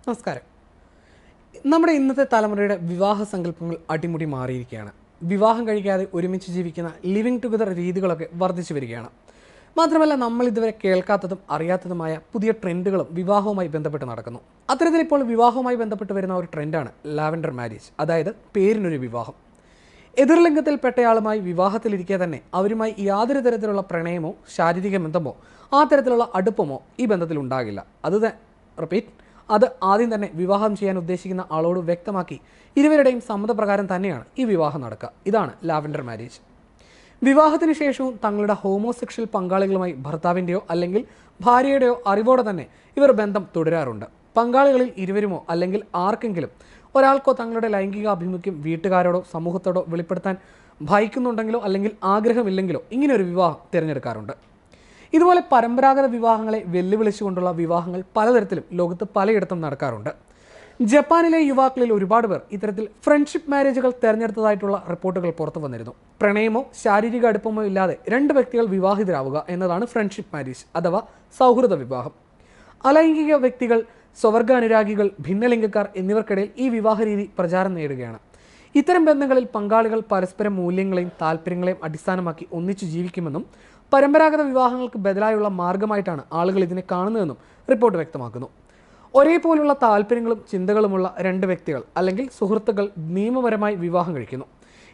നമസ്കാരം. നമ്മുടെ ഇന്നത്തെ തലമുറയുടെ വിവാഹ സങ്കല്പങ്ങൾ അടിമുടി മാറിയിരിക്കുകയാണ്. വിവാഹം കഴിക്കാതെ ഒരുമിച്ച് ജീവിക്കുന്ന ലിവിങ് ടുഗദർ രീതികളൊക്കെ വർദ്ധിച്ചു വരികയാണ്. മാത്രമല്ല, നമ്മൾ ഇതുവരെ കേൾക്കാത്തതും അറിയാത്തതുമായ പുതിയ ട്രെൻഡുകളും വിവാഹവുമായി ബന്ധപ്പെട്ട് നടക്കുന്നു. അത്തരത്തിൽ ഇപ്പോൾ വിവാഹവുമായി ബന്ധപ്പെട്ട് വരുന്ന ഒരു ട്രെൻഡാണ് ലാവൻഡർ മാരേജ്, അതായത് പേരിനൊരു വിവാഹം. എതിർലിംഗത്തിൽപ്പെട്ടയാളുമായി വിവാഹത്തിലിരിക്കെ തന്നെ അവരുമായി യാതൊരു തരത്തിലുള്ള പ്രണയമോ ശാരീരിക ബന്ധമോ ആ തരത്തിലുള്ള അടുപ്പമോ ഈ ബന്ധത്തിൽ ഉണ്ടാകില്ല. അത് ആദ്യം തന്നെ വിവാഹം ചെയ്യാൻ ഉദ്ദേശിക്കുന്ന ആളോട് വ്യക്തമാക്കി ഇരുവരുടെയും സമ്മതപ്രകാരം തന്നെയാണ് ഈ വിവാഹം നടക്കുക. ഇതാണ് ലാവൻഡർ മാരേജ്. വിവാഹത്തിന് ശേഷവും തങ്ങളുടെ ഹോമോസെക്ഷൽ പങ്കാളികളുമായി ഭർത്താവിൻ്റെയോ അല്ലെങ്കിൽ ഭാര്യയുടെയോ അറിവോടെ തന്നെ ഇവർ ബന്ധം തുടരാറുണ്ട്. പങ്കാളികളിൽ ഇരുവരുമോ അല്ലെങ്കിൽ ആർക്കെങ്കിലും ഒരാൾക്കോ തങ്ങളുടെ ലൈംഗിക ആഭിമുഖ്യം വീട്ടുകാരോടോ സമൂഹത്തോടോ വെളിപ്പെടുത്താൻ ഭയക്കുന്നുണ്ടെങ്കിലോ അല്ലെങ്കിൽ ആഗ്രഹമില്ലെങ്കിലോ ഇങ്ങനെയൊരു വിവാഹം തിരഞ്ഞെടുക്കാറുണ്ട്. ഇതുപോലെ പരമ്പരാഗത വിവാഹങ്ങളെ വെല്ലുവിളിച്ചുകൊണ്ടുള്ള വിവാഹങ്ങൾ പലതരത്തിലും ലോകത്ത് പലയിടത്തും നടക്കാറുണ്ട്. ജപ്പാനിലെ യുവാക്കളിൽ ഒരുപാട് പേർ ഇത്തരത്തിൽ ഫ്രണ്ട്ഷിപ്പ് മാരേജുകൾ തിരഞ്ഞെടുത്തതായിട്ടുള്ള റിപ്പോർട്ടുകൾ പുറത്തു വന്നിരുന്നു. പ്രണയമോ ശാരീരിക അടുപ്പമോ ഇല്ലാതെ രണ്ട് വ്യക്തികൾ വിവാഹിതരാവുക എന്നതാണ് ഫ്രണ്ട്ഷിപ്പ് മാരേജ് അഥവാ സൗഹൃദ വിവാഹം. അലൈംഗിക വ്യക്തികൾ, സ്വവർഗാനുരാഗികൾ, ഭിന്നലിംഗക്കാർ എന്നിവർക്കിടയിൽ ഈ വിവാഹ രീതി പ്രചാരം നേടുകയാണ്. ഇത്തരം ബന്ധങ്ങളിൽ പങ്കാളികൾ പരസ്പരം മൂല്യങ്ങളെയും താല്പര്യങ്ങളെയും അടിസ്ഥാനമാക്കി ഒന്നിച്ചു ജീവിക്കുമെന്നും പരമ്പരാഗത വിവാഹങ്ങൾക്ക് ബദലായുള്ള മാർഗമായിട്ടാണ് ആളുകൾ ഇതിനെ കാണുന്നതെന്നും റിപ്പോർട്ട് വ്യക്തമാക്കുന്നു. ഒരേപോലുള്ള താല്പര്യങ്ങളും ചിന്തകളുമുള്ള രണ്ട് വ്യക്തികൾ അല്ലെങ്കിൽ സുഹൃത്തുക്കൾ നിയമപരമായി വിവാഹം കഴിക്കുന്നു.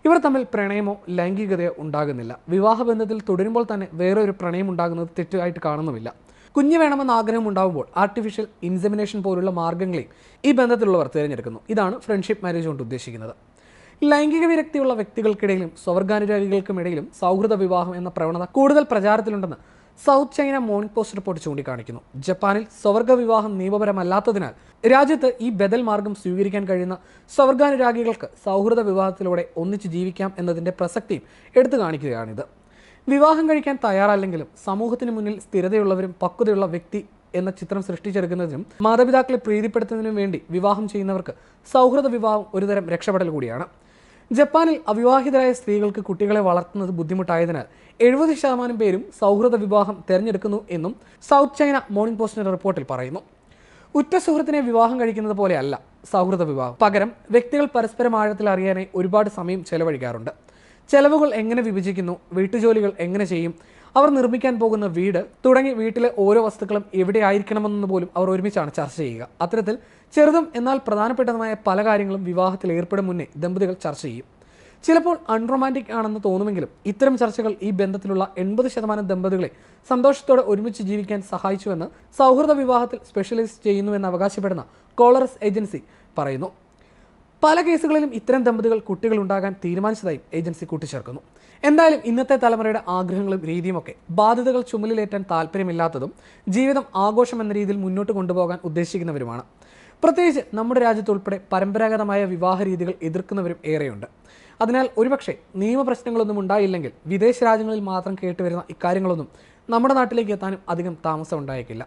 ഇവർ തമ്മിൽ പ്രണയമോ ലൈംഗികതയോ ഉണ്ടാകുന്നില്ല. വിവാഹബന്ധത്തിൽ തുടരുമ്പോൾ തന്നെ വേറൊരു പ്രണയം ഉണ്ടാകുന്നത് തെറ്റായിട്ട് കാണുന്നുമില്ല. കുഞ്ഞ് വേണമെന്ന ആഗ്രഹം ഉണ്ടാകുമ്പോൾ ആർട്ടിഫിഷ്യൽ ഇൻസെമിനേഷൻ പോലുള്ള മാർഗ്ഗങ്ങളെയും ഈ ബന്ധത്തിലുള്ളവർ തിരഞ്ഞെടുക്കുന്നു. ഇതാണ് ഫ്രണ്ട്ഷിപ്പ് മാരേജ് കൊണ്ട് ഉദ്ദേശിക്കുന്നത്. ലൈംഗിക വിരക്തിയുള്ള വ്യക്തികൾക്കിടയിലും സ്വവർഗാനുരാഗികൾക്കുമിടയിലും സൗഹൃദ വിവാഹം എന്ന പ്രവണത കൂടുതൽ പ്രചാരത്തിലുണ്ടെന്ന് South China Morning Post report ചൂണ്ടിക്കാണിക്കുന്നു. ജപ്പാനിൽ സ്വവർഗ വിവാഹം നിയമപരമല്ലാത്തതിനാൽ രാജ്യത്ത് ഈ ബദൽ മാർഗം സ്വീകരിക്കാൻ കഴിയുന്ന സ്വവർഗാനുരാഗികൾക്ക് സൗഹൃദ വിവാഹത്തിലൂടെ ഒന്നിച്ച് ജീവിക്കാം എന്നതിൻ്റെ പ്രസക്തിയും എടുത്തു കാണിക്കുകയാണിത്. വിവാഹം കഴിക്കാൻ തയ്യാറല്ലെങ്കിലും സമൂഹത്തിന് മുന്നിൽ സ്ഥിരതയുള്ളവരും പക്വതയുള്ള വ്യക്തി എന്ന ചിത്രം സൃഷ്ടിച്ചെടുക്കുന്നതിനും മാതാപിതാക്കളെ പ്രീതിപ്പെടുത്തുന്നതിനും വേണ്ടി വിവാഹം ചെയ്യുന്നവർക്ക് സൗഹൃദ വിവാഹം ഒരുതരം രക്ഷപ്പെടൽ കൂടിയാണ്. ജപ്പാനിൽ അവിവാഹിതരായ സ്ത്രീകൾക്ക് കുട്ടികളെ വളർത്തുന്നത് ബുദ്ധിമുട്ടായതിനാൽ 70% പേരും സൗഹൃദ വിവാഹം തിരഞ്ഞെടുക്കുന്നു എന്നും സൗത്ത് ചൈന മോർണിംഗ് പോസ്റ്റിന്റെ റിപ്പോർട്ടിൽ പറയുന്നു. ഉറ്റ സുഹൃത്തിനെ വിവാഹം കഴിക്കുന്നത് പോലെയല്ല സൗഹൃദ വിവാഹം. പകരം വ്യക്തികൾ പരസ്പരം ആഴത്തിൽ അറിയാനായി ഒരുപാട് സമയം ചെലവഴിക്കാറുണ്ട്. ചെലവുകൾ എങ്ങനെ വിഭജിക്കുന്നു, വീട്ടുജോലികൾ എങ്ങനെ ചെയ്യും, അവർ നിർമ്മിക്കാൻ പോകുന്ന വീട് തുടങ്ങി വീട്ടിലെ ഓരോ വസ്തുക്കളും എവിടെ ആയിരിക്കണമെന്ന് പോലും അവർ ഒരുമിച്ചാണ് ചർച്ച ചെയ്യുക. അത്തരത്തിൽ ചെറുതും എന്നാൽ പ്രധാനപ്പെട്ടതുമായ പല കാര്യങ്ങളും വിവാഹത്തിൽ ഏർപ്പെടും മുന്നേ ദമ്പതികൾ ചർച്ച ചെയ്യും. ചിലപ്പോൾ അൺറൊമാൻറ്റിക് ആണെന്ന് തോന്നുമെങ്കിലും ഇത്തരം ചർച്ചകൾ ഈ ബന്ധത്തിലുള്ള 80% ദമ്പതികളെ സന്തോഷത്തോടെ ഒരുമിച്ച് ജീവിക്കാൻ സഹായിച്ചുവെന്ന് സൗഹൃദ വിവാഹത്തിൽ സ്പെഷ്യലൈസ് ചെയ്യുന്നുവെന്ന് അവകാശപ്പെടുന്ന കോളറസ് ഏജൻസി പറയുന്നു. പല കേസുകളിലും ഇത്തരം ദമ്പതികൾ കുട്ടികൾ ഉണ്ടാകാൻ തീരുമാനിച്ചതായും ഏജൻസി കൂട്ടിച്ചേർക്കുന്നു. എന്തായാലും ഇന്നത്തെ തലമുറയുടെ ആഗ്രഹങ്ങളും രീതിയുമൊക്കെ ബാധ്യതകൾ ചുമലിലേറ്റാൻ താല്പര്യമില്ലാത്തതും ജീവിതം ആഘോഷം എന്ന രീതിയിൽ മുന്നോട്ട് കൊണ്ടുപോകാൻ ഉദ്ദേശിക്കുന്നവരുമാണ്. പ്രത്യേകിച്ച് നമ്മുടെ രാജ്യത്തുൾപ്പെടെ പരമ്പരാഗതമായ വിവാഹ രീതികൾ എതിർക്കുന്നവരും ഏറെയുണ്ട്. അതിനാൽ ഒരുപക്ഷെ നിയമപ്രശ്നങ്ങളൊന്നും ഉണ്ടായില്ലെങ്കിൽ വിദേശ രാജ്യങ്ങളിൽ മാത്രം കേട്ടുവരുന്ന ഇക്കാര്യങ്ങളൊന്നും നമ്മുടെ നാട്ടിലേക്ക് എത്താനും അധികം താമസം ഉണ്ടായേക്കില്ല.